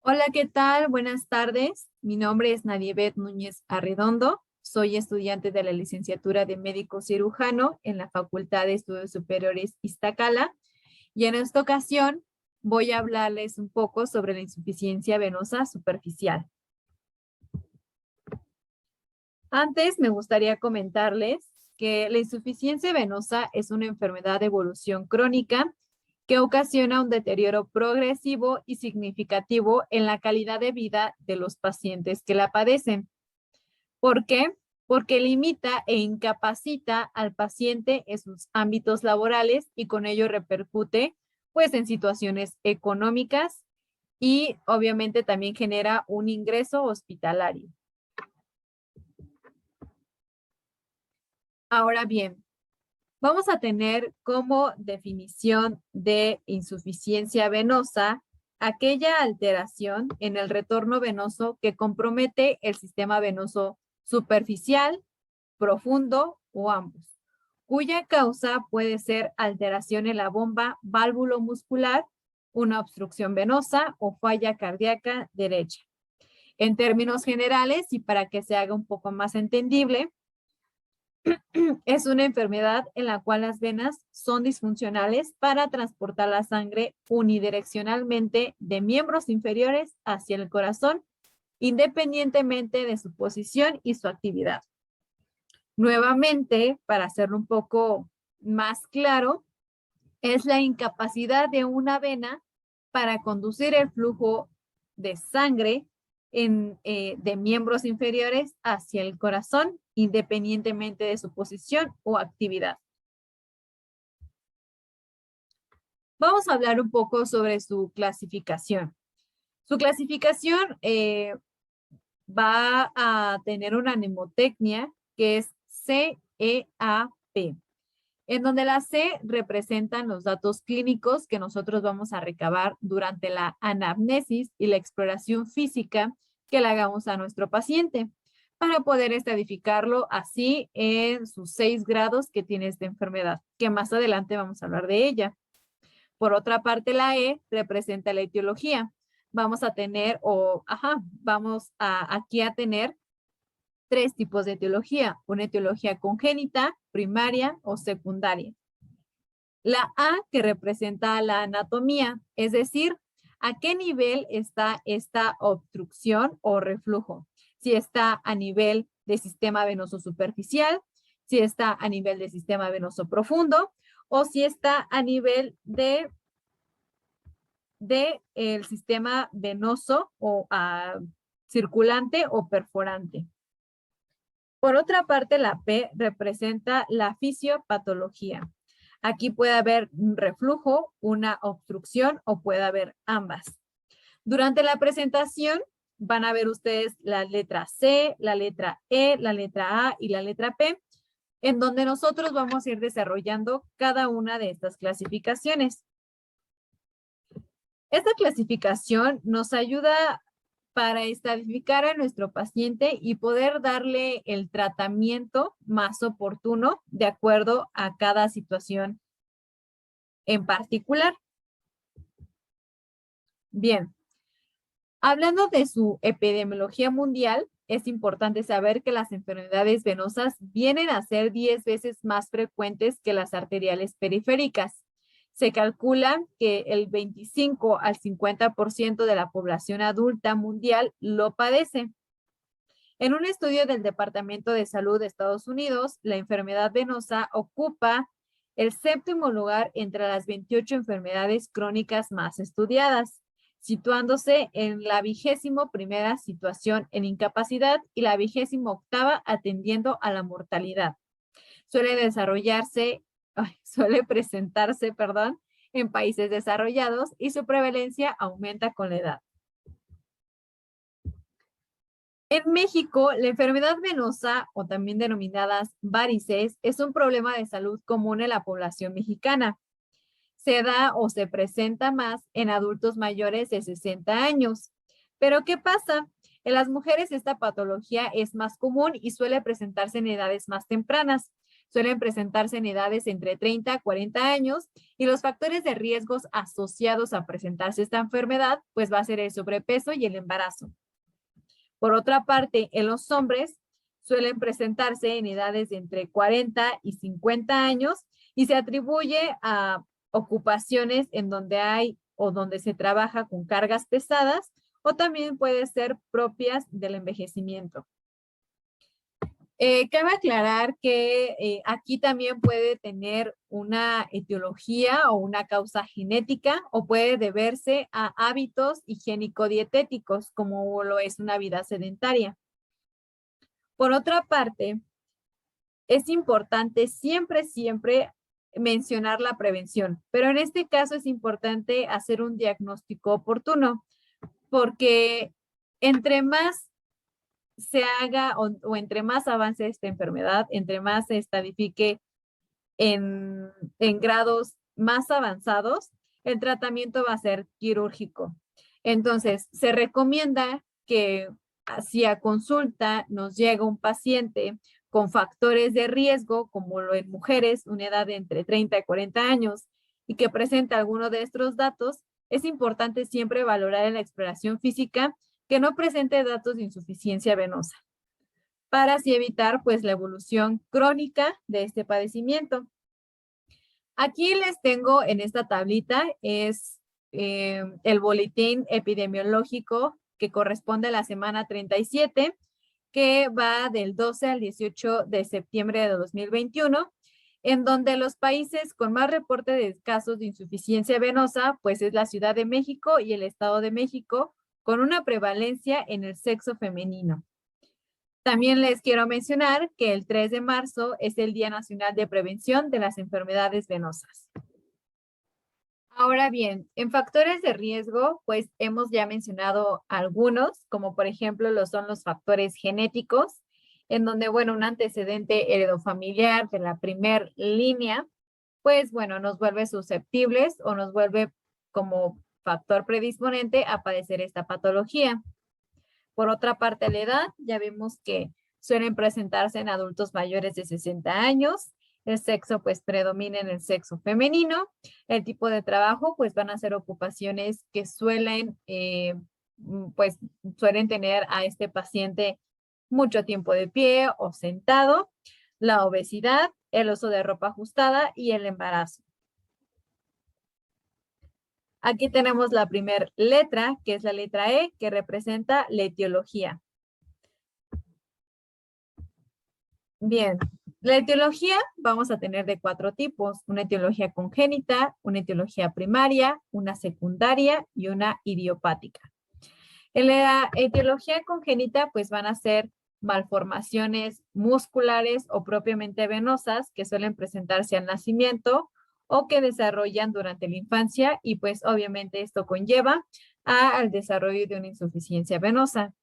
Hola, ¿qué tal? Buenas tardes. Mi nombre es Nadiebet Núñez Arredondo. Soy estudiante de la licenciatura de médico cirujano en la Facultad de Estudios Superiores Iztacala. Y en esta ocasión voy a hablarles un poco sobre la insuficiencia venosa superficial. Antes me gustaría comentarles que la insuficiencia venosa es una enfermedad de evolución crónica que ocasiona un deterioro progresivo y significativo en la calidad de vida de los pacientes que la padecen. ¿Por qué? Porque limita e incapacita al paciente en sus ámbitos laborales y con ello repercute pues en situaciones económicas y obviamente también genera un ingreso hospitalario. Ahora bien, vamos a tener como definición de insuficiencia venosa aquella alteración en el retorno venoso que compromete el sistema venoso superficial, profundo o ambos, cuya causa puede ser alteración en la bomba válvulo-muscular, una obstrucción venosa o falla cardíaca derecha. En términos generales y para que se haga un poco más entendible, es una enfermedad en la cual las venas son disfuncionales para transportar la sangre unidireccionalmente de miembros inferiores hacia el corazón, independientemente de su posición y su actividad. Nuevamente, para hacerlo un poco más claro, es la incapacidad de una vena para conducir el flujo de sangre de miembros inferiores hacia el corazón, independientemente de su posición o actividad. Vamos a hablar un poco sobre su clasificación. Su clasificación va a tener una mnemotecnia que es CEAP, en donde la C representan los datos clínicos que nosotros vamos a recabar durante la anamnesis y la exploración física que le hagamos a nuestro paciente para poder estadificarlo así en sus 6 grados que tiene esta enfermedad, que más adelante vamos a hablar de ella. Por otra parte, la E representa la etiología. Vamos a tener, aquí a tener 3 tipos de etiología, una etiología congénita, primaria o secundaria. La A que representa la anatomía, es decir, a qué nivel está esta obstrucción o reflujo. Si está a nivel de sistema venoso superficial, si está a nivel de sistema venoso profundo o si está a nivel de el sistema venoso o circulante o perforante. Por otra parte, la P representa la fisiopatología. Aquí puede haber un reflujo, una obstrucción o puede haber ambas. Durante la presentación van a ver ustedes la letra C, la letra E, la letra A y la letra P, en donde nosotros vamos a ir desarrollando cada una de estas clasificaciones. Esta clasificación nos ayuda para estadificar a nuestro paciente y poder darle el tratamiento más oportuno de acuerdo a cada situación en particular. Bien, hablando de su epidemiología mundial, es importante saber que las enfermedades venosas vienen a ser 10 veces más frecuentes que las arteriales periféricas. Se calcula que el 25 al 50% de la población adulta mundial lo padece. En un estudio del Departamento de Salud de Estados Unidos, la enfermedad venosa ocupa el 7º lugar entre las 28 enfermedades crónicas más estudiadas, situándose en la 21ª situación en incapacidad y la 28ª atendiendo a la mortalidad. Suele presentarse, en países desarrollados y su prevalencia aumenta con la edad. En México, la enfermedad venosa, o también denominadas varices, es un problema de salud común en la población mexicana. Se da o se presenta más en adultos mayores de 60 años. Pero ¿qué pasa? En las mujeres esta patología es más común y suele presentarse en edades más tempranas. Suelen presentarse en edades entre 30 a 40 años y los factores de riesgos asociados a presentarse esta enfermedad, pues va a ser el sobrepeso y el embarazo. Por otra parte, en los hombres suelen presentarse en edades de entre 40 y 50 años y se atribuye a ocupaciones en donde hay o donde se trabaja con cargas pesadas o también puede ser propias del envejecimiento. Cabe aclarar que aquí también puede tener una etiología o una causa genética o puede deberse a hábitos higiénico-dietéticos como lo es una vida sedentaria. Por otra parte, es importante siempre mencionar la prevención, pero en este caso es importante hacer un diagnóstico oportuno porque entre más se haga o entre más avance esta enfermedad, entre más se estadifique en grados más avanzados, el tratamiento va a ser quirúrgico. Entonces, se recomienda que si a consulta nos llega un paciente con factores de riesgo, como lo en mujeres, una edad de entre 30 y 40 años, y que presenta alguno de estos datos, es importante siempre valorar en la exploración física que no presente datos de insuficiencia venosa, para así evitar pues la evolución crónica de este padecimiento. Aquí les tengo en esta tablita es el boletín epidemiológico que corresponde a la semana 37, que va del 12 al 18 de septiembre de 2021, en donde los países con más reporte de casos de insuficiencia venosa, pues es la Ciudad de México y el Estado de México, con una prevalencia en el sexo femenino. También les quiero mencionar que el 3 de marzo es el Día Nacional de Prevención de las Enfermedades Venosas. Ahora bien, en factores de riesgo, pues hemos ya mencionado algunos, como por ejemplo son los factores genéticos, en donde, bueno, un antecedente heredofamiliar de la primer línea, pues bueno, nos vuelve susceptibles o nos vuelve como factor predisponente a padecer esta patología. Por otra parte, la edad, ya vemos que suelen presentarse en adultos mayores de 60 años. El sexo, pues, predomina en el sexo femenino. El tipo de trabajo, pues, van a ser ocupaciones que suelen tener a este paciente mucho tiempo de pie o sentado. La obesidad, el uso de ropa ajustada y el embarazo. Aquí tenemos la primera letra, que es la letra E, que representa la etiología. Bien, la etiología vamos a tener de 4 tipos: una etiología congénita, una etiología primaria, una secundaria y una idiopática. En la etiología congénita, pues van a ser malformaciones musculares o propiamente venosas que suelen presentarse al nacimiento o que desarrollan durante la infancia y pues obviamente esto conlleva al desarrollo de una insuficiencia venosa.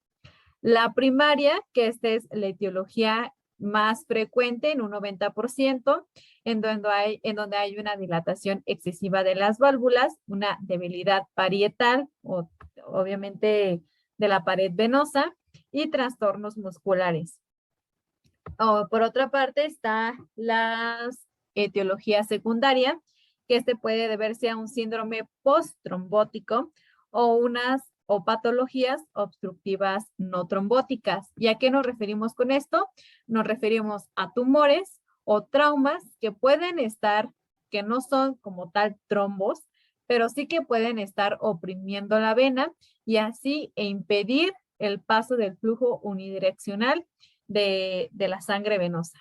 La primaria, que esta es la etiología más frecuente en un 90%, en donde hay una dilatación excesiva de las válvulas, una debilidad parietal o obviamente de la pared venosa y trastornos musculares. Por otra parte está la etiología secundaria, que puede deberse a un síndrome posttrombótico o patologías obstructivas no trombóticas. ¿Y a qué nos referimos con esto? Nos referimos a tumores o traumas que pueden estar, que no son como tal trombos, pero sí que pueden estar oprimiendo la vena y así impedir el paso del flujo unidireccional de la sangre venosa.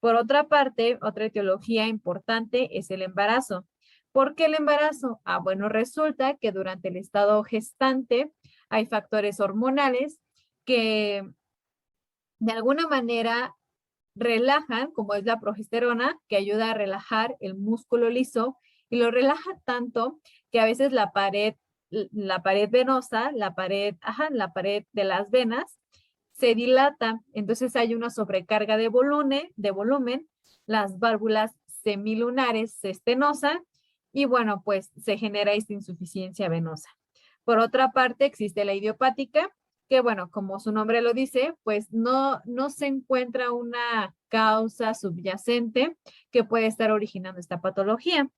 Por otra parte, otra etiología importante es el embarazo. ¿Por qué el embarazo? Bueno, resulta que durante el estado gestante hay factores hormonales que de alguna manera relajan, como es la progesterona, que ayuda a relajar el músculo liso y lo relaja tanto que a veces la pared venosa, la pared de las venas se dilata, entonces hay una sobrecarga de volumen, las válvulas semilunares se estenosan y bueno, pues se genera esta insuficiencia venosa. Por otra parte, existe la idiopática, que bueno, como su nombre lo dice, pues no se encuentra una causa subyacente que puede estar originando esta patología.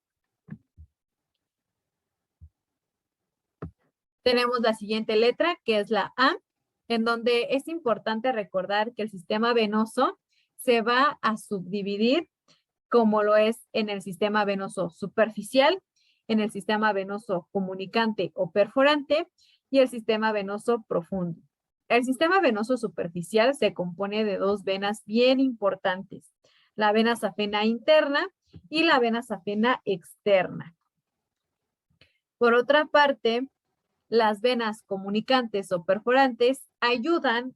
Tenemos la siguiente letra, que es la A, en donde es importante recordar que el sistema venoso se va a subdividir como lo es en el sistema venoso superficial, en el sistema venoso comunicante o perforante y el sistema venoso profundo. El sistema venoso superficial se compone de dos venas bien importantes, la vena safena interna y la vena safena externa. Por otra parte, las venas comunicantes o perforantes ayudan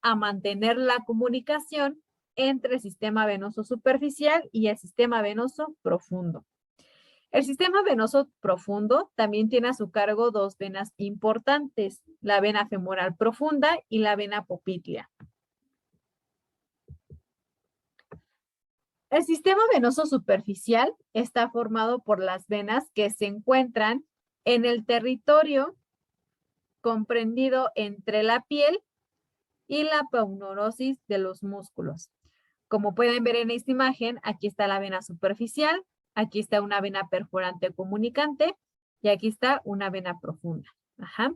a mantener la comunicación entre el sistema venoso superficial y el sistema venoso profundo. El sistema venoso profundo también tiene a su cargo dos venas importantes, la vena femoral profunda y la vena poplítea. El sistema venoso superficial está formado por las venas que se encuentran en el territorio comprendido entre la piel y la paunorosis de los músculos. Como pueden ver en esta imagen, aquí está la vena superficial, aquí está una vena perforante comunicante y aquí está una vena profunda. Ajá.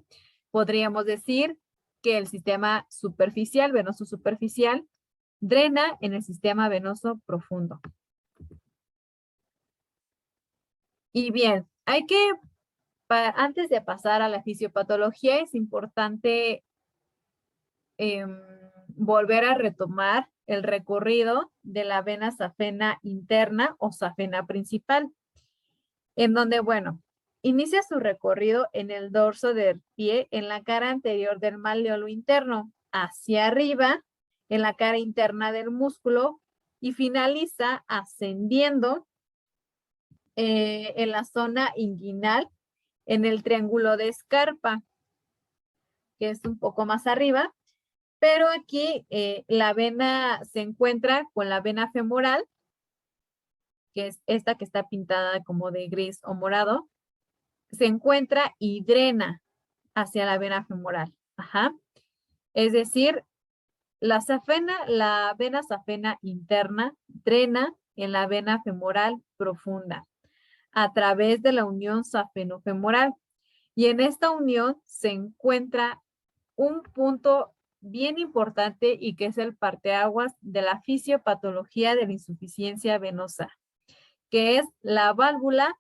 Podríamos decir que el sistema superficial, venoso superficial, drena en el sistema venoso profundo. Y bien, antes de pasar a la fisiopatología, es importante volver a retomar el recorrido de la vena safena interna o safena principal, en donde, bueno, inicia su recorrido en el dorso del pie, en la cara anterior del malleolo interno, hacia arriba, en la cara interna del músculo, y finaliza ascendiendo en la zona inguinal, en el triángulo de Scarpa, que es un poco más arriba. Pero aquí la vena se encuentra con la vena femoral, que es esta que está pintada como de gris o morado, se encuentra y drena hacia la vena femoral. Ajá. Es decir, la vena safena interna drena en la vena femoral profunda a través de la unión safeno-femoral. Y en esta unión se encuentra un punto bien importante y que es el parteaguas de la fisiopatología de la insuficiencia venosa, que es la válvula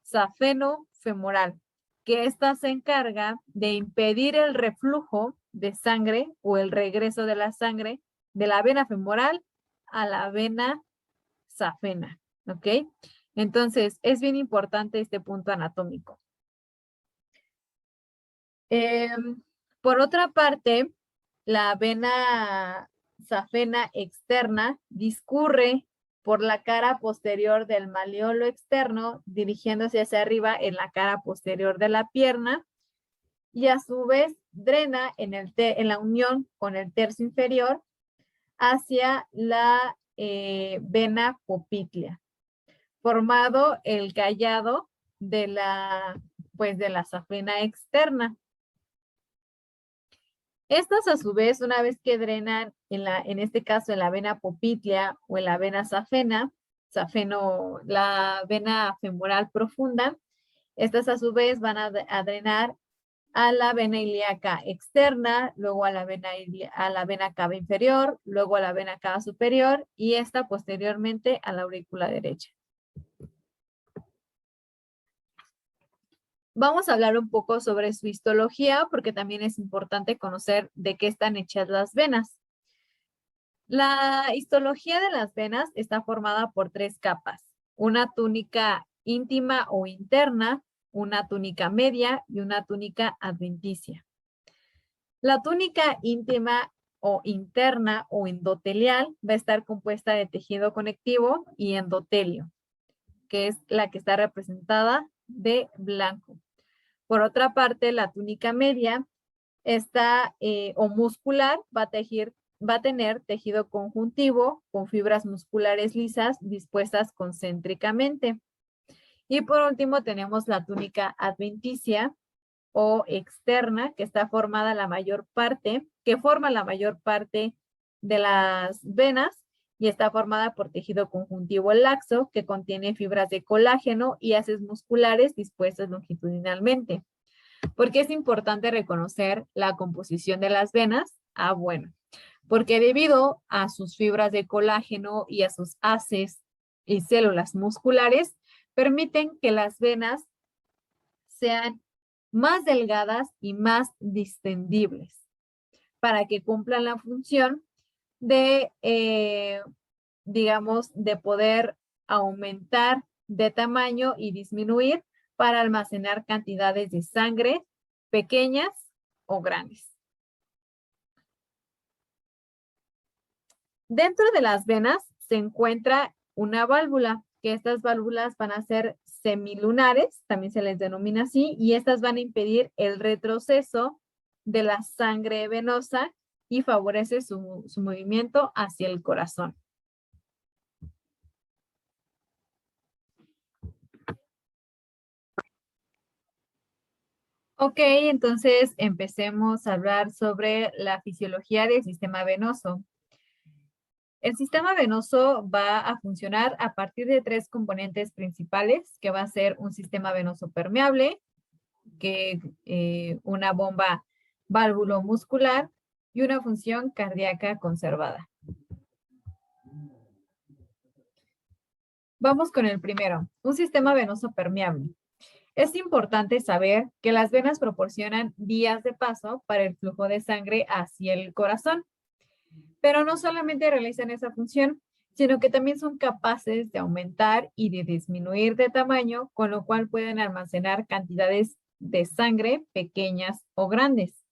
safeno-femoral, que ésta se encarga de impedir el reflujo de sangre o el regreso de la sangre de la vena femoral a la vena safena, ¿ok? Entonces, es bien importante este punto anatómico. Por otra parte, la vena safena externa discurre por la cara posterior del malleolo externo, dirigiéndose hacia arriba en la cara posterior de la pierna, y a su vez drena en la unión con el tercio inferior hacia la vena poplítea, formado el callado de la safena externa. Estas a su vez, una vez que drenan en este caso en la vena poplítea o en la vena safena, la vena femoral profunda, estas a su vez van a drenar a la vena ilíaca externa, luego a la vena cava inferior, luego a la vena cava superior y esta posteriormente a la aurícula derecha. Vamos a hablar un poco sobre su histología porque también es importante conocer de qué están hechas las venas. La histología de las venas está formada por tres capas: una túnica íntima o interna, una túnica media y una túnica adventicia. La túnica íntima o interna o endotelial va a estar compuesta de tejido conectivo y endotelio, que es la que está representada de blanco. Por otra parte, la túnica media o muscular va a tener tejido conjuntivo con fibras musculares lisas dispuestas concéntricamente. Y por último tenemos la túnica adventicia, o externa, que está formada la mayor parte, que forma la mayor parte de las venas y está formada por tejido conjuntivo laxo que contiene fibras de colágeno y haces musculares dispuestas longitudinalmente. ¿Por qué es importante reconocer la composición de las venas? Ah, bueno, porque debido a sus fibras de colágeno y a sus haces y células musculares, permiten que las venas sean más delgadas y más distendibles para que cumplan la función de, digamos, de poder aumentar de tamaño y disminuir para almacenar cantidades de sangre pequeñas o grandes. Dentro de las venas se encuentra una válvula, que estas válvulas van a ser semilunares, también se les denomina así, y estas van a impedir el retroceso de la sangre venosa y favorece su movimiento hacia el corazón. Ok, entonces empecemos a hablar sobre la fisiología del sistema venoso. El sistema venoso va a funcionar a partir de tres componentes principales, que va a ser un sistema venoso permeable, que una bomba válvulo-muscular y una función cardíaca conservada. Vamos con el primero, un sistema venoso permeable. Es importante saber que las venas proporcionan vías de paso para el flujo de sangre hacia el corazón, pero no solamente realizan esa función, sino que también son capaces de aumentar y de disminuir de tamaño, con lo cual pueden almacenar cantidades de sangre pequeñas o grandes.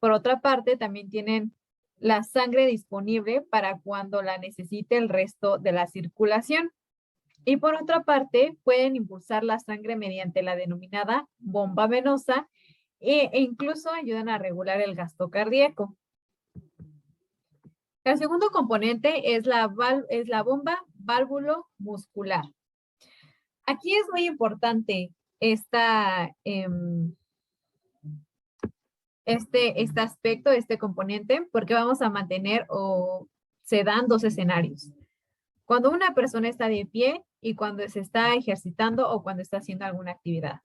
Por otra parte, también tienen la sangre disponible para cuando la necesite el resto de la circulación. Y por otra parte, pueden impulsar la sangre mediante la denominada bomba venosa e incluso ayudan a regular el gasto cardíaco. El segundo componente es la bomba válvulo-muscular. Aquí es muy importante este aspecto, este componente, porque vamos a mantener o se dan dos escenarios. Cuando una persona está de pie y cuando se está ejercitando o cuando está haciendo alguna actividad.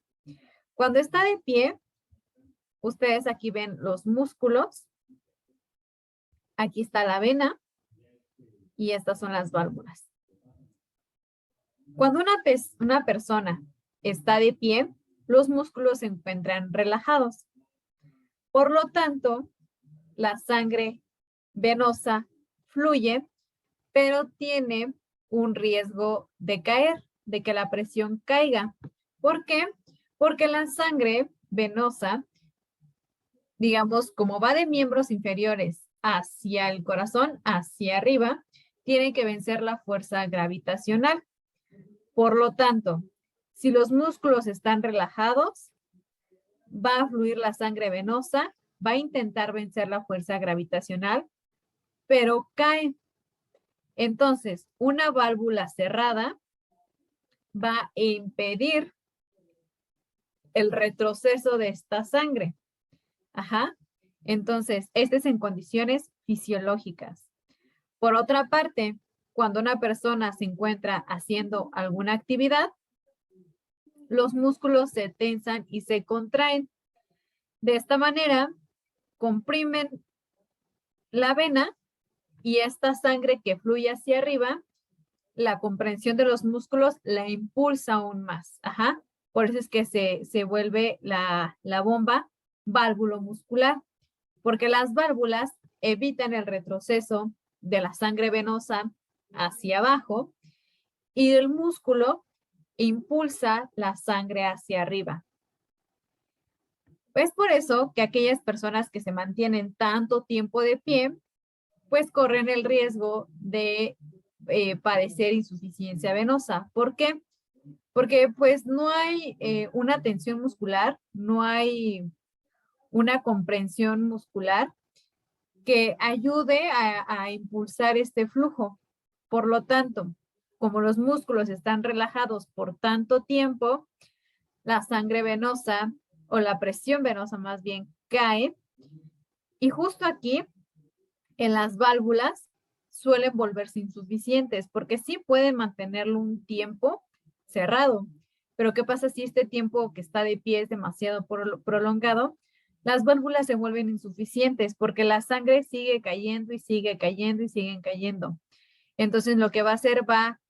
Cuando está de pie, ustedes aquí ven los músculos. Aquí está la vena y estas son las válvulas. Cuando una persona está de pie, los músculos se encuentran relajados. Por lo tanto, la sangre venosa fluye, pero tiene un riesgo de caer, de que la presión caiga. ¿Por qué? Porque la sangre venosa, digamos, como va de miembros inferiores hacia el corazón, hacia arriba, tiene que vencer la fuerza gravitacional. Por lo tanto, si los músculos están relajados, va a fluir la sangre venosa, va a intentar vencer la fuerza gravitacional, pero cae. Entonces, una válvula cerrada va a impedir el retroceso de esta sangre. Ajá. Entonces, este es en condiciones fisiológicas. Por otra parte, cuando una persona se encuentra haciendo alguna actividad, los músculos se tensan y se contraen. De esta manera, comprimen la vena y esta sangre que fluye hacia arriba, la comprensión de los músculos la impulsa aún más. Ajá. Por eso es que se vuelve la bomba válvulo-muscular, porque las válvulas evitan el retroceso de la sangre venosa hacia abajo y el músculo impulsa la sangre hacia arriba. Es por eso que aquellas personas que se mantienen tanto tiempo de pie, pues corren el riesgo de padecer insuficiencia venosa. ¿Por qué? Porque pues no hay una tensión muscular, no hay una comprensión muscular que ayude a impulsar este flujo. Por lo tanto, como los músculos están relajados por tanto tiempo, la sangre venosa o la presión venosa más bien cae. Y justo aquí, en las válvulas, suelen volverse insuficientes porque sí pueden mantenerlo un tiempo cerrado. Pero ¿qué pasa si este tiempo que está de pie es demasiado prolongado? Las válvulas se vuelven insuficientes porque la sangre sigue cayendo y sigue cayendo y siguen cayendo. Entonces lo que va a hacer va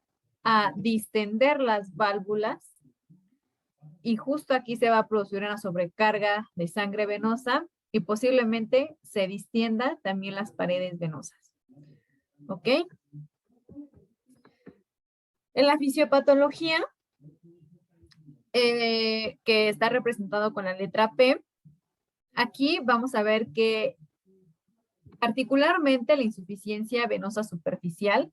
a distender las válvulas y justo aquí se va a producir una sobrecarga de sangre venosa y posiblemente se distienda también las paredes venosas. ¿Ok? En la fisiopatología, que está representado con la letra P, aquí vamos a ver que particularmente la insuficiencia venosa superficial,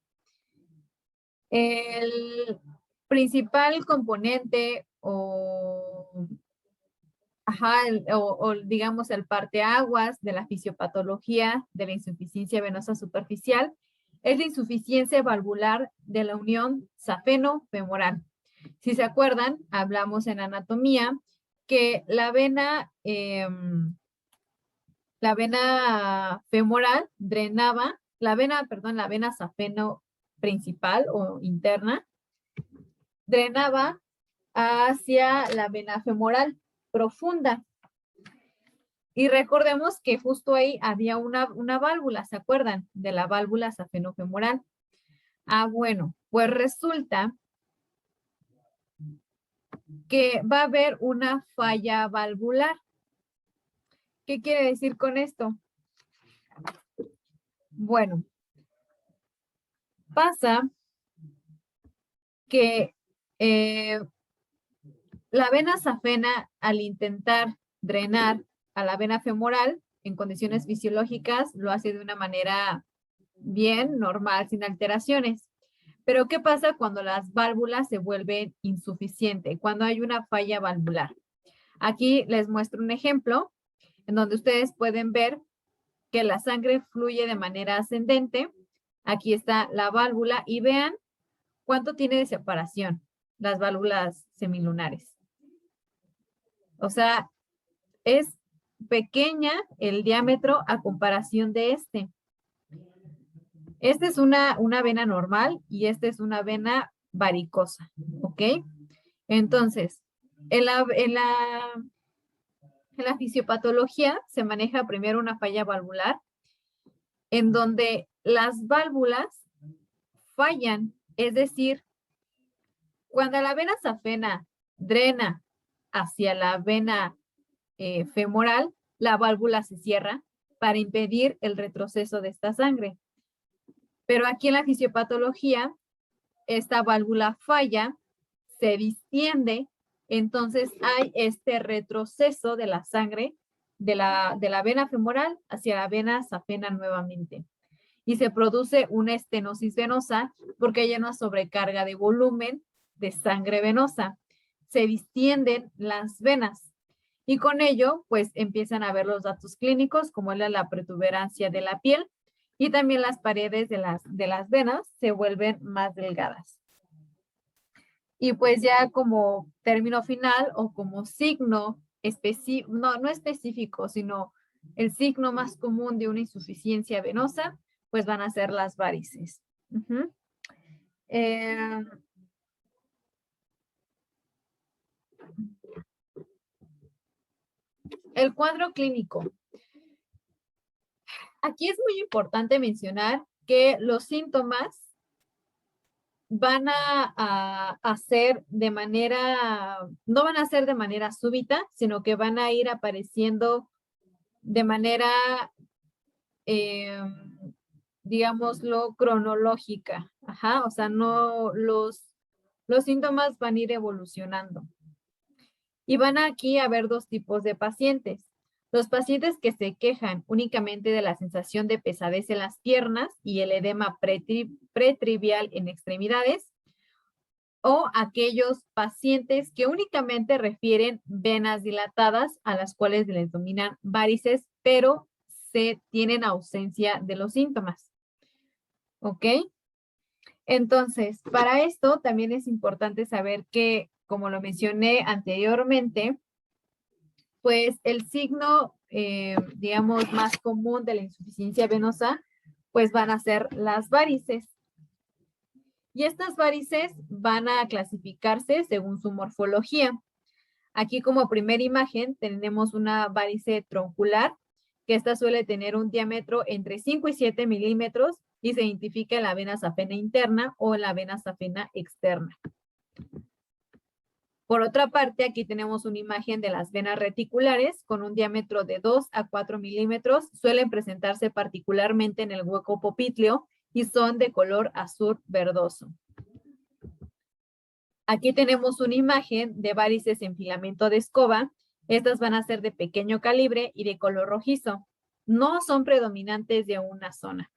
el principal componente o digamos el parteaguas de la fisiopatología de la insuficiencia venosa superficial es la insuficiencia valvular de la unión safeno-femoral. Si se acuerdan, hablamos en anatomía que la vena femoral drenaba, la vena safeno principal o interna, drenaba hacia la vena femoral profunda. Y recordemos que justo ahí había una válvula, ¿se acuerdan? De la válvula safenofemoral. Bueno, pues resulta que va a haber una falla valvular. ¿Qué quiere decir con esto? Bueno, pasa que la vena safena, al intentar drenar a la vena femoral en condiciones fisiológicas, lo hace de una manera bien, normal, sin alteraciones. Pero ¿qué pasa cuando las válvulas se vuelven insuficientes? Cuando hay una falla valvular. Aquí les muestro un ejemplo en donde ustedes pueden ver que la sangre fluye de manera ascendente. Aquí está la válvula y vean cuánto tiene de separación las válvulas semilunares. O sea, es pequeña el diámetro a comparación de este. Esta es una vena normal y esta es una vena varicosa, ¿ok? Entonces, en la fisiopatología se maneja primero una falla valvular en donde las válvulas fallan, es decir, cuando la vena safena drena hacia la vena femoral, la válvula se cierra para impedir el retroceso de esta sangre. Pero aquí en la fisiopatología, esta válvula falla, se distiende, entonces hay este retroceso de la sangre de la vena femoral hacia la vena safena nuevamente. Y se produce una estenosis venosa porque hay una sobrecarga de volumen de sangre venosa. Se distienden las venas y con ello pues empiezan a ver los datos clínicos como la protuberancia de la piel y también las paredes de las venas se vuelven más delgadas. Y pues ya como término final o como signo específico, no específico, sino el signo más común de una insuficiencia venosa, pues van a ser las varices. El cuadro clínico. Aquí es muy importante mencionar que los síntomas van a hacer de manera, no van a ser de manera súbita, sino que van a ir apareciendo de manera, digámoslo, cronológica. Ajá, o sea, no, los síntomas van a ir evolucionando. Y van aquí a haber dos tipos de pacientes. Los pacientes que se quejan únicamente de la sensación de pesadez en las piernas y el edema pretrivial en extremidades, o aquellos pacientes que únicamente refieren venas dilatadas a las cuales les denominan varices, pero se tienen ausencia de los síntomas. ¿Ok? Entonces, para esto también es importante saber que, como lo mencioné anteriormente, pues el signo, digamos, más común de la insuficiencia venosa, pues van a ser las varices. Y estas varices van a clasificarse según su morfología. Aquí como primera imagen tenemos una varice troncular, que esta suele tener un diámetro entre 5 y 7 milímetros y se identifica en la vena safena interna o en la vena safena externa. Por otra parte, aquí tenemos una imagen de las venas reticulares con un diámetro de 2 a 4 milímetros. Suelen presentarse particularmente en el hueco popitleo y son de color azul verdoso. Aquí tenemos una imagen de varices en filamento de escoba. Estas van a ser de pequeño calibre y de color rojizo. No son predominantes de una zona.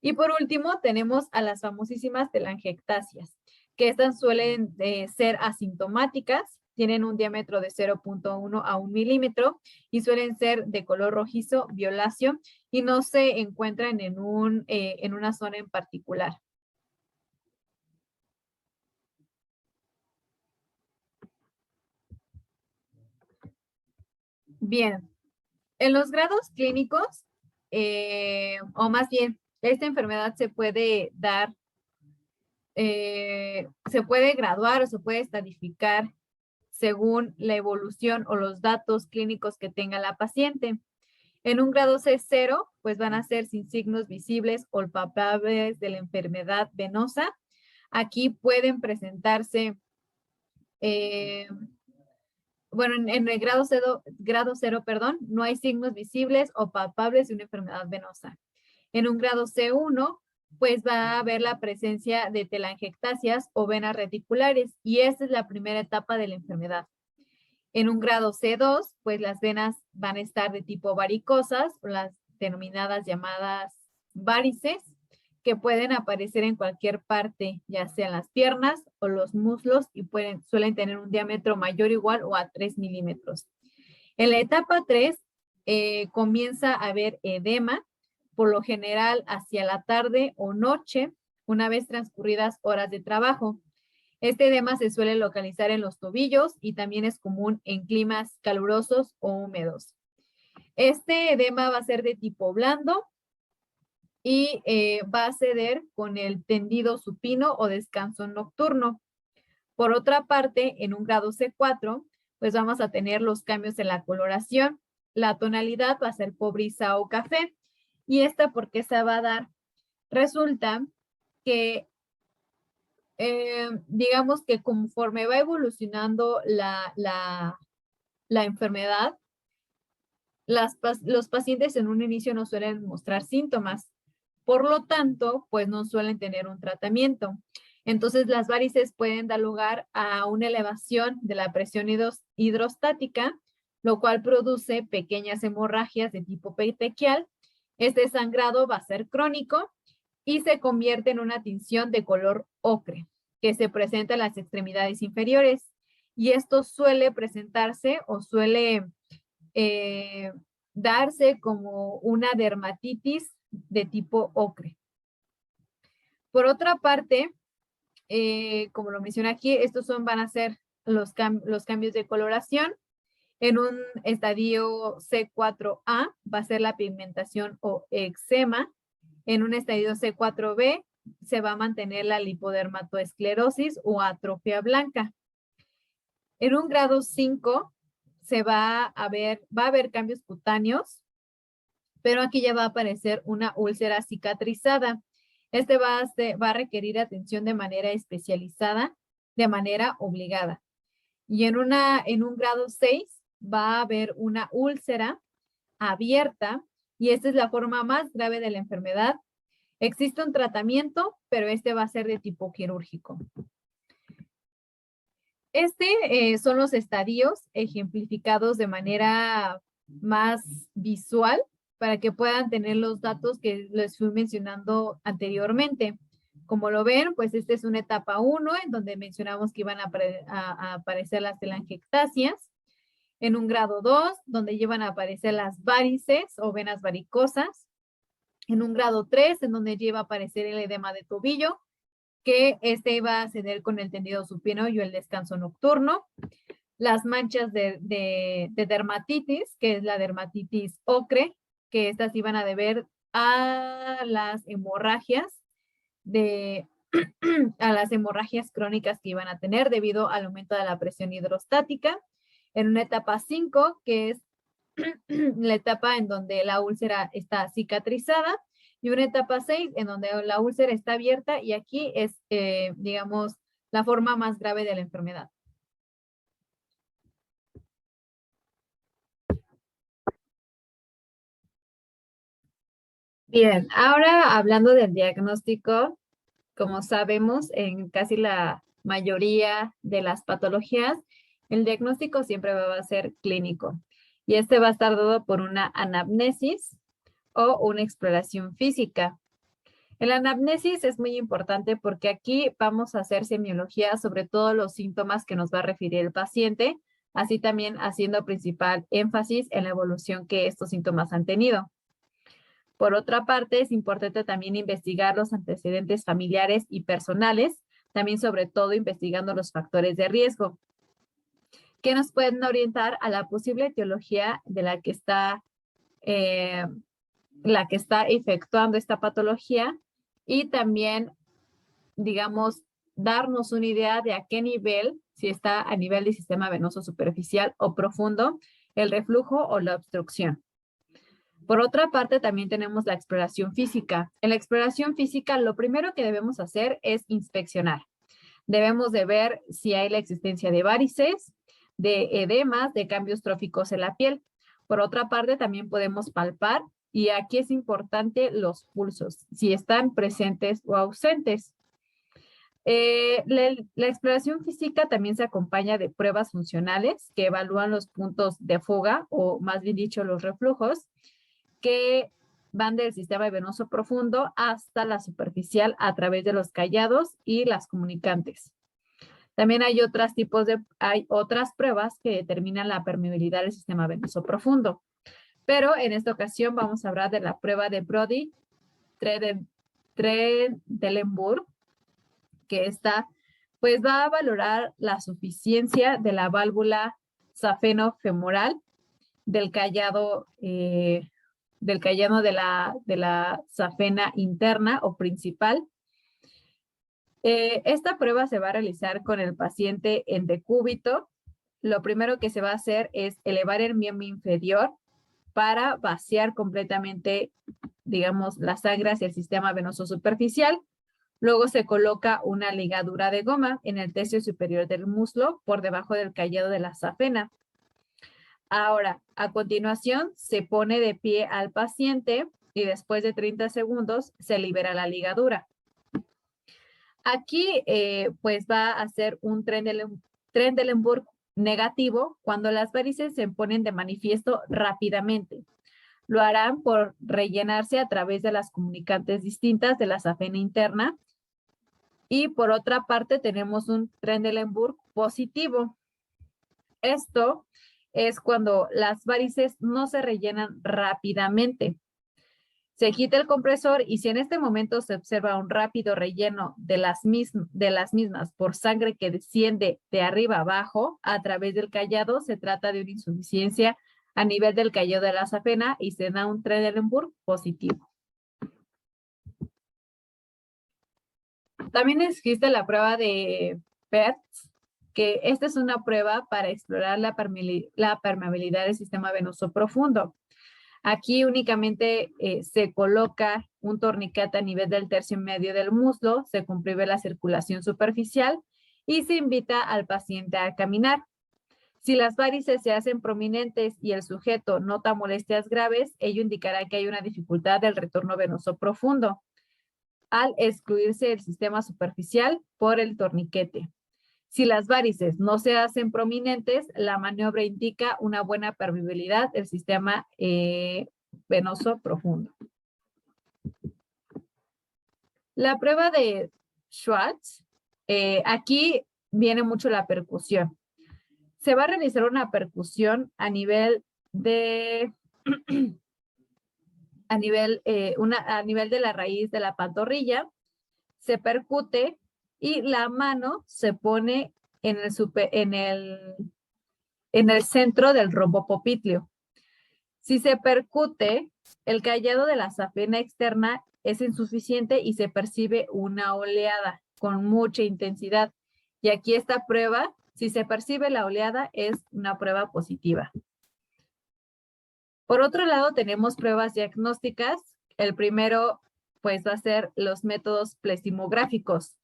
Y por último, tenemos a las famosísimas telangiectasias, que estas suelen ser asintomáticas, tienen un diámetro de 0.1 a 1 milímetro y suelen ser de color rojizo violáceo y no se encuentran en una zona en particular. Bien, en los grados clínicos, o más bien, esta enfermedad se puede dar, se puede graduar o se puede estadificar según la evolución o los datos clínicos que tenga la paciente. En un grado C0, pues van a ser sin signos visibles o palpables de la enfermedad venosa. Aquí pueden presentarse, bueno, en el grado cero, perdón, no hay signos visibles o palpables de una enfermedad venosa. En un grado C1, pues va a haber la presencia de telangiectasias o venas reticulares y esta es la primera etapa de la enfermedad. En un grado C2, pues las venas van a estar de tipo varicosas, o las denominadas llamadas varices, que pueden aparecer en cualquier parte, ya sean las piernas o los muslos, y suelen tener un diámetro mayor o igual o a 3 milímetros. En la etapa 3, comienza a haber edema, por lo general hacia la tarde o noche, una vez transcurridas horas de trabajo. Este edema se suele localizar en los tobillos y también es común en climas calurosos o húmedos. Este edema va a ser de tipo blando y va a ceder con el tendido supino o descanso nocturno. Por otra parte, en un grado C4, pues vamos a tener los cambios en la coloración. La tonalidad va a ser cobriza o café. ¿Y esta por qué se va a dar? Resulta que digamos que conforme va evolucionando la enfermedad, los pacientes en un inicio no suelen mostrar síntomas. Por lo tanto, pues no suelen tener un tratamiento. Entonces, las varices pueden dar lugar a una elevación de la presión hidrostática, lo cual produce pequeñas hemorragias de tipo petequial. Este sangrado va a ser crónico y se convierte en una tinción de color ocre, que se presenta en las extremidades inferiores. Y esto suele presentarse o suele darse como una dermatitis de tipo ocre. Por otra parte, como lo mencioné aquí, estos van a ser los cambios de coloración. En un estadio C4A va a ser la pigmentación o eczema. En un estadio C4B se va a mantener la lipodermatoesclerosis o atrofia blanca. En un grado 5 va a haber cambios cutáneos, pero aquí ya va a aparecer una úlcera cicatrizada. Este va a requerir atención de manera especializada, de manera obligada. Y en un grado 6 va a haber una úlcera abierta y esta es la forma más grave de la enfermedad. Existe un tratamiento, pero este va a ser de tipo quirúrgico. Son los estadios ejemplificados de manera más visual para que puedan tener los datos que les fui mencionando anteriormente. Como lo ven, pues esta es una etapa 1 en donde mencionamos que iban a aparecer las telangiectasias. En un grado 2, donde llevan a aparecer las varices o venas varicosas. En un grado 3, en donde lleva a aparecer el edema de tobillo, que este va a ceder con el tendido supino y el descanso nocturno. las manchas de dermatitis, que es la dermatitis ocre, que estas iban a deber a las hemorragias a las hemorragias crónicas que iban a tener debido al aumento de la presión hidrostática. En una etapa 5, que es la etapa en donde la úlcera está cicatrizada, y una etapa 6, en donde la úlcera está abierta, y aquí es, digamos, la forma más grave de la enfermedad. Bien, ahora hablando del diagnóstico, como sabemos, en casi la mayoría de las patologías, el diagnóstico siempre va a ser clínico, y este va a estar dado por una anamnesis o una exploración física. En la anamnesis es muy importante porque aquí vamos a hacer semiología sobre todos los síntomas que nos va a referir el paciente, así también haciendo principal énfasis en la evolución que estos síntomas han tenido. Por otra parte, es importante también investigar los antecedentes familiares y personales, también sobre todo investigando los factores de riesgo, que nos pueden orientar a la posible etiología de la que está efectuando esta patología, y también, digamos, darnos una idea de a qué nivel, si está a nivel del sistema venoso superficial o profundo, el reflujo o la obstrucción. Por otra parte, también tenemos la exploración física. En la exploración física, lo primero que debemos hacer es inspeccionar. Debemos de ver si hay la existencia de varices, de edemas, de cambios tróficos en la piel. Por otra parte, también podemos palpar, y aquí es importante los pulsos, si están presentes o ausentes. La exploración física también se acompaña de pruebas funcionales que evalúan los puntos de fuga, o más bien dicho, los reflujos, que van del sistema venoso profundo hasta la superficial a través de los callados y las comunicantes. También hay otras pruebas que determinan la permeabilidad del sistema venoso profundo. Pero en esta ocasión vamos a hablar de la prueba de Brody-Trendelenburg, que esta pues va a valorar la suficiencia de la válvula safeno-femoral del callado de la safena interna o principal. Esta prueba se va a realizar con el paciente en decúbito. Lo primero que se va a hacer es elevar el miembro inferior para vaciar completamente, digamos, la sangre hacia el sistema venoso superficial. Luego se coloca una ligadura de goma en el tercio superior del muslo por debajo del callado de la safena. Ahora, a continuación, se pone de pie al paciente y después de 30 segundos se libera la ligadura. Aquí, pues va a ser un Trendelenburg negativo cuando las varices se ponen de manifiesto rápidamente. Lo harán por rellenarse a través de las comunicantes distintas de la safena interna. Y por otra parte, tenemos un Trendelenburg positivo. Esto es cuando las varices no se rellenan rápidamente. Se quita el compresor, y si en este momento se observa un rápido relleno de las mismas por sangre que desciende de arriba abajo a través del callado, se trata de una insuficiencia a nivel del callado de la safena y se da un Trendelenburg positivo. También existe la prueba de PERTS, que esta es una prueba para explorar la permeabilidad del sistema venoso profundo. Aquí únicamente se coloca un torniquete a nivel del tercio medio del muslo, se comprime la circulación superficial y se invita al paciente a caminar. Si las varices se hacen prominentes y el sujeto nota molestias graves, ello indicará que hay una dificultad del retorno venoso profundo al excluirse el sistema superficial por el torniquete. Si las varices no se hacen prominentes, la maniobra indica una buena permeabilidad del sistema venoso profundo. La prueba de Schwartz, aquí viene mucho la percusión. Se va a realizar una percusión a nivel de a nivel de la raíz de la pantorrilla. Se percute y la mano se pone en el en el centro del rombo popliteo. Si se percute, el callado de la safena externa es insuficiente y se percibe una oleada con mucha intensidad. Y aquí esta prueba, si se percibe la oleada, es una prueba positiva. Por otro lado, tenemos pruebas diagnósticas. El primero, pues, va a ser los métodos plestimográficos.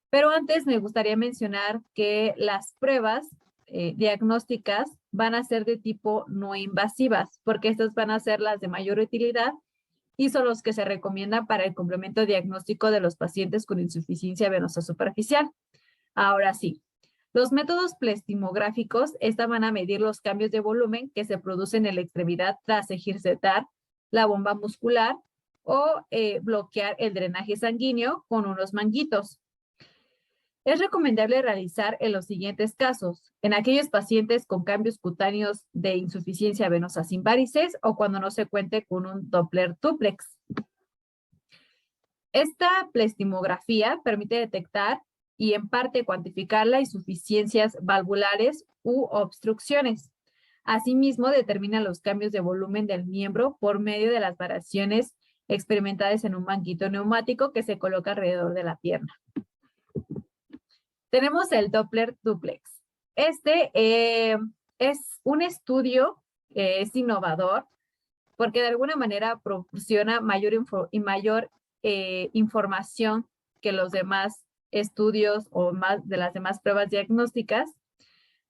Pero antes me gustaría mencionar que las pruebas diagnósticas van a ser de tipo no invasivas, porque estas van a ser las de mayor utilidad y son los que se recomiendan para el complemento diagnóstico de los pacientes con insuficiencia venosa superficial. Ahora sí, los métodos plestimográficos, estas van a medir los cambios de volumen que se producen en la extremidad tras ejercitar la bomba muscular o bloquear el drenaje sanguíneo con unos manguitos. Es recomendable realizar en los siguientes casos: en aquellos pacientes con cambios cutáneos de insuficiencia venosa sin varices o cuando no se cuente con un Doppler duplex. Esta plestimografía permite detectar y en parte cuantificar las insuficiencias valvulares u obstrucciones. Asimismo, determina los cambios de volumen del miembro por medio de las variaciones experimentadas en un manguito neumático que se coloca alrededor de la pierna. Tenemos el Doppler duplex. Este es un estudio que es innovador porque de alguna manera proporciona mayor información que los demás estudios o más de las demás pruebas diagnósticas.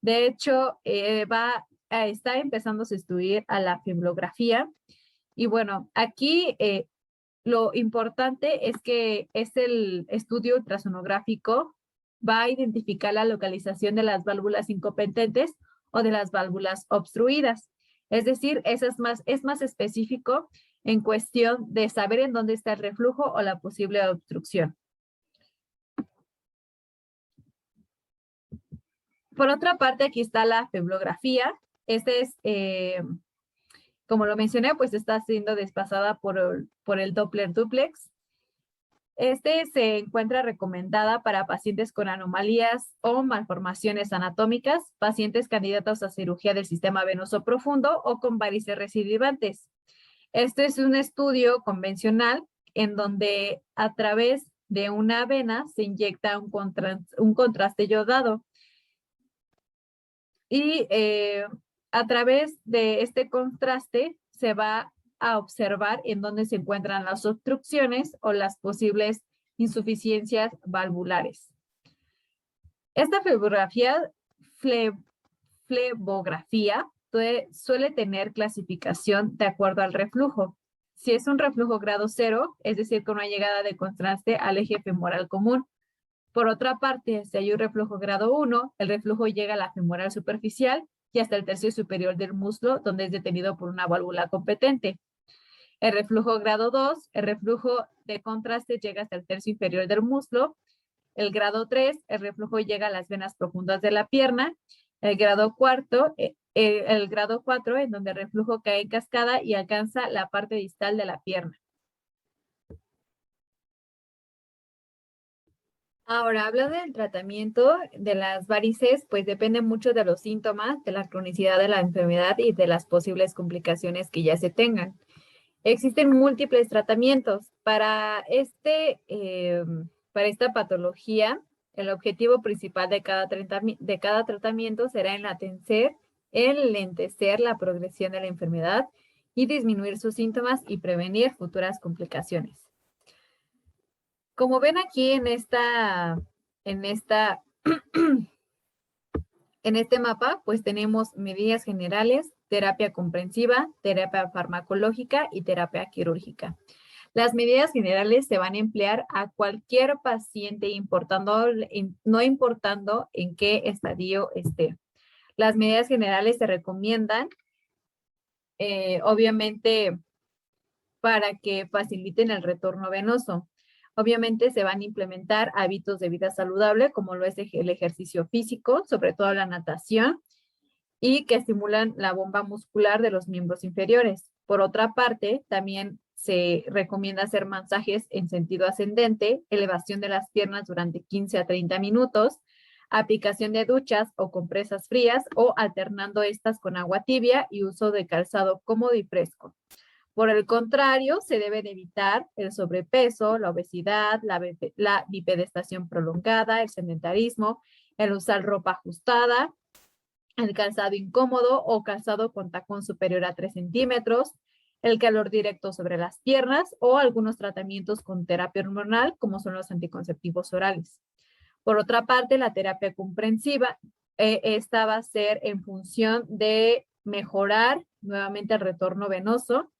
De hecho, está empezando a estudiar a la fibrografía. Y bueno, aquí lo importante es que es el estudio ultrasonográfico, va a identificar la localización de las válvulas incompetentes o de las válvulas obstruidas. Es decir, es más específico en cuestión de saber en dónde está el reflujo o la posible obstrucción. Por otra parte, aquí está la fibrografía. Este es, como lo mencioné, pues está siendo desplazada por el Doppler duplex. Este se encuentra recomendada para pacientes con anomalías o malformaciones anatómicas, pacientes candidatos a cirugía del sistema venoso profundo o con varices recidivantes. Este es un estudio convencional en donde a través de una vena se inyecta un contraste yodado. Y a través de este contraste se va a observar en dónde se encuentran las obstrucciones o las posibles insuficiencias valvulares. Esta flebografía suele tener clasificación de acuerdo al reflujo. Si es un reflujo grado 0, es decir, con una llegada de contraste al eje femoral común. Por otra parte, si hay un reflujo grado 1, el reflujo llega a la femoral superficial y hasta el tercio superior del muslo, donde es detenido por una válvula competente. El reflujo grado 2, el reflujo de contraste llega hasta el tercio inferior del muslo. El grado 3, el reflujo llega a las venas profundas de la pierna. El grado 4, en donde el reflujo cae en cascada y alcanza la parte distal de la pierna. Ahora, hablando del tratamiento de las varices, pues depende mucho de los síntomas, de la cronicidad de la enfermedad y de las posibles complicaciones que ya se tengan. Existen múltiples tratamientos. Para esta patología, el objetivo principal de cada tratamiento será enlentecer la progresión de la enfermedad y disminuir sus síntomas y prevenir futuras complicaciones. Como ven aquí en este mapa, pues tenemos medidas generales, terapia comprensiva, terapia farmacológica y terapia quirúrgica. Las medidas generales se van a emplear a cualquier paciente, no importando en qué estadio esté. Las medidas generales se recomiendan, obviamente, para que faciliten el retorno venoso. Obviamente se van a implementar hábitos de vida saludable, como lo es el ejercicio físico, sobre todo la natación, y que estimulan la bomba muscular de los miembros inferiores. Por otra parte, también se recomienda hacer masajes en sentido ascendente, elevación de las piernas durante 15 a 30 minutos, aplicación de duchas o compresas frías o alternando estas con agua tibia y uso de calzado cómodo y fresco. Por el contrario, se deben evitar el sobrepeso, la obesidad, la bipedestación prolongada, el sedentarismo, el usar ropa ajustada, el calzado incómodo o calzado con tacón superior a 3 centímetros, el calor directo sobre las piernas o algunos tratamientos con terapia hormonal como son los anticonceptivos orales. Por otra parte, la terapia comprensiva, esta va a ser en función de mejorar nuevamente el retorno venoso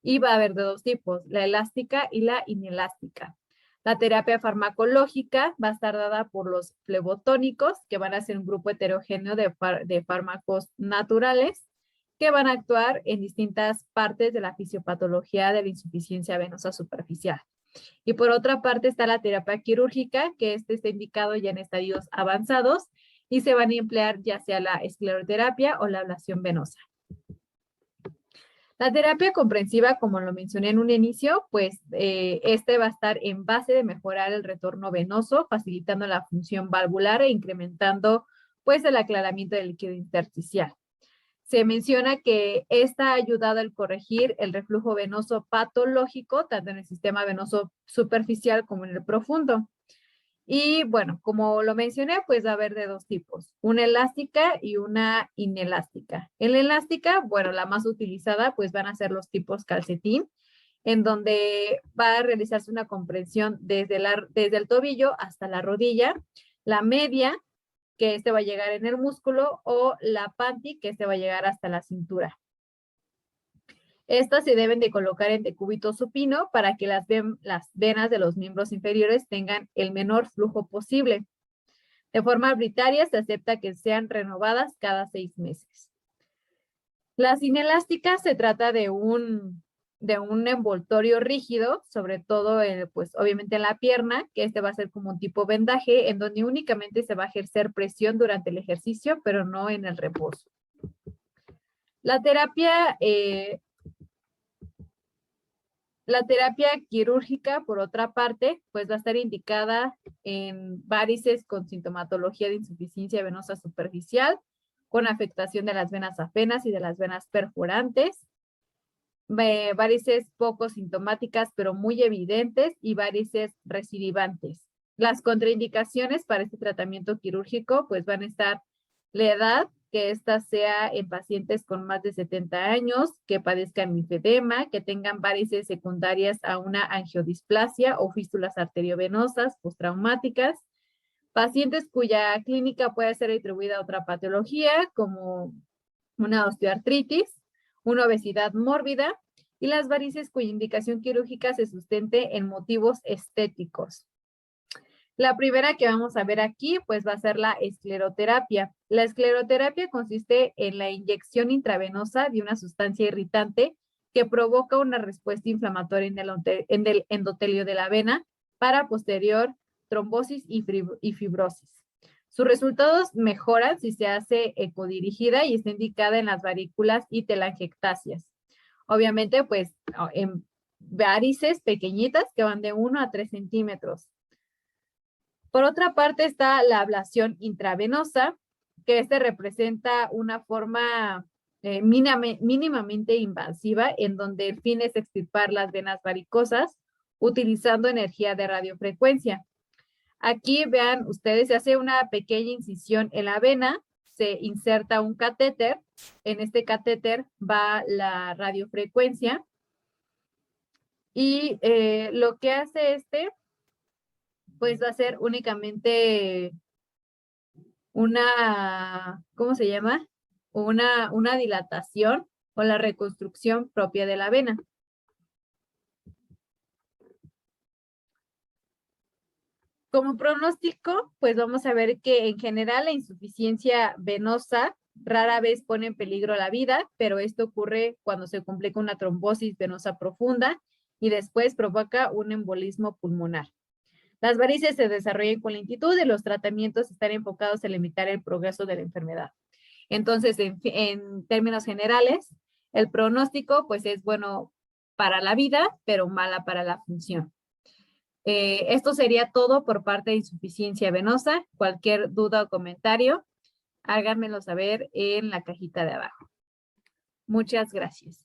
y va a haber de dos tipos, la elástica y la inelástica. La terapia farmacológica va a estar dada por los flebotónicos, que van a ser un grupo heterogéneo de fármacos naturales que van a actuar en distintas partes de la fisiopatología de la insuficiencia venosa superficial. Y por otra parte está la terapia quirúrgica, que está indicado ya en estadios avanzados y se van a emplear ya sea la escleroterapia o la ablación venosa. La terapia comprensiva, como lo mencioné en un inicio, pues este va a estar en base de mejorar el retorno venoso, facilitando la función valvular e incrementando pues el aclaramiento del líquido intersticial. Se menciona que esta ha ayudado al corregir el reflujo venoso patológico, tanto en el sistema venoso superficial como en el profundo. Y bueno, como lo mencioné, pues va a haber de dos tipos, una elástica y una inelástica. En la elástica, bueno, la más utilizada, pues van a ser los tipos calcetín, en donde va a realizarse una comprensión desde el tobillo hasta la rodilla, la media, que este va a llegar en el músculo, o la panty, que este va a llegar hasta la cintura. Estas se deben de colocar en decúbito supino para que las venas de los miembros inferiores tengan el menor flujo posible. De forma arbitraria se acepta que sean renovadas cada 6 meses. Las inelásticas se trata de un envoltorio rígido, sobre todo pues obviamente en la pierna, que este va a ser como un tipo vendaje, en donde únicamente se va a ejercer presión durante el ejercicio, pero no en el reposo. La terapia quirúrgica, por otra parte, pues va a estar indicada en varices con sintomatología de insuficiencia venosa superficial, con afectación de las venas afenas y de las venas perforantes, varices poco sintomáticas pero muy evidentes y varices recidivantes. Las contraindicaciones para este tratamiento quirúrgico pues van a estar la edad, que esta sea en pacientes con más de 70 años, que padezcan linfedema, que tengan varices secundarias a una angiodisplasia o fístulas arteriovenosas postraumáticas, pacientes cuya clínica puede ser atribuida a otra patología como una osteoartritis, una obesidad mórbida y las varices cuya indicación quirúrgica se sustente en motivos estéticos. La primera que vamos a ver aquí, pues va a ser la escleroterapia. La escleroterapia consiste en la inyección intravenosa de una sustancia irritante que provoca una respuesta inflamatoria en el endotelio de la vena para posterior trombosis y fibrosis. Sus resultados mejoran si se hace ecodirigida y está indicada en las varículas y telangiectasias. Obviamente, pues, en varices pequeñitas que van de 1 a 3 centímetros. Por otra parte está la ablación intravenosa, que representa una forma mínimamente invasiva, en donde el fin es extirpar las venas varicosas utilizando energía de radiofrecuencia. Aquí vean ustedes, se hace una pequeña incisión en la vena, se inserta un catéter, en este catéter va la radiofrecuencia y lo que hace pues va a ser únicamente una, ¿cómo se llama? Una dilatación o la reconstrucción propia de la vena. Como pronóstico, pues vamos a ver que en general la insuficiencia venosa rara vez pone en peligro la vida, pero esto ocurre cuando se complica una trombosis venosa profunda y después provoca un embolismo pulmonar. Las varices se desarrollan con lentitud y los tratamientos están enfocados en limitar el progreso de la enfermedad. Entonces, en términos generales, el pronóstico pues es bueno para la vida, pero mala para la función. Esto sería todo por parte de insuficiencia venosa. Cualquier duda o comentario, háganmelo saber en la cajita de abajo. Muchas gracias.